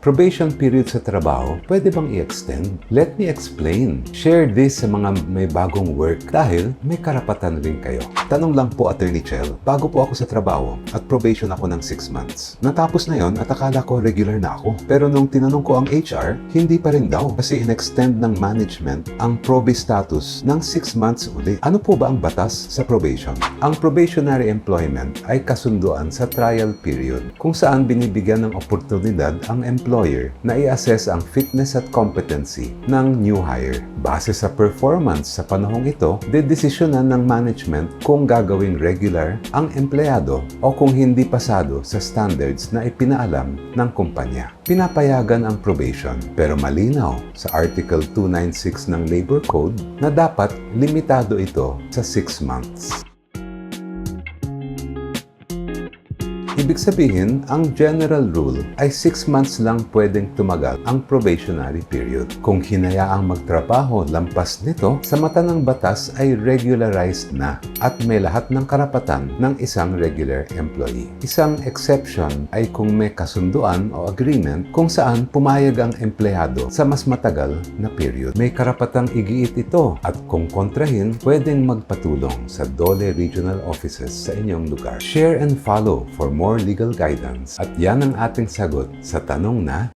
Probation period sa trabaho, pwede bang i-extend? Let me explain. Share this sa mga may bagong work dahil may karapatan rin kayo. Tanong lang po, Attorney Chel, bago po ako sa trabaho at probation ako ng 6 months. Natapos na yon at akala ko regular na ako. Pero nung tinanong ko ang HR, hindi pa rin daw kasi in-extend ng management ang probe status ng 6 months uli. Ano po ba ang batas sa probation? Ang probationary employment ay kasunduan sa trial period kung saan binibigyan ng oportunidad ang employer na i-assess ang fitness at competency ng new hire. Base sa performance sa panahong ito, dedesisyonan ng management kung gagawing regular ang empleyado o kung hindi pasado sa standards na ipinaalam ng kumpanya. Pinapayagan ang probation pero malinaw sa Article 296 ng Labor Code na dapat limitado ito sa 6 months. Ibig sabihin, ang general rule ay 6 months lang pwedeng tumagal ang probationary period. Kung hinayaang magtrabaho lampas nito, sa mata ng batas ay regularized na at may lahat ng karapatan ng isang regular employee. Isang exception ay kung may kasunduan o agreement kung saan pumayag ang empleyado sa mas matagal na period. May karapatang igiit ito at kung kontrahin, pwedeng magpatulong sa DOLE regional offices sa inyong lugar. Share and follow for more legal guidance. At yan ang ating sagot sa tanong na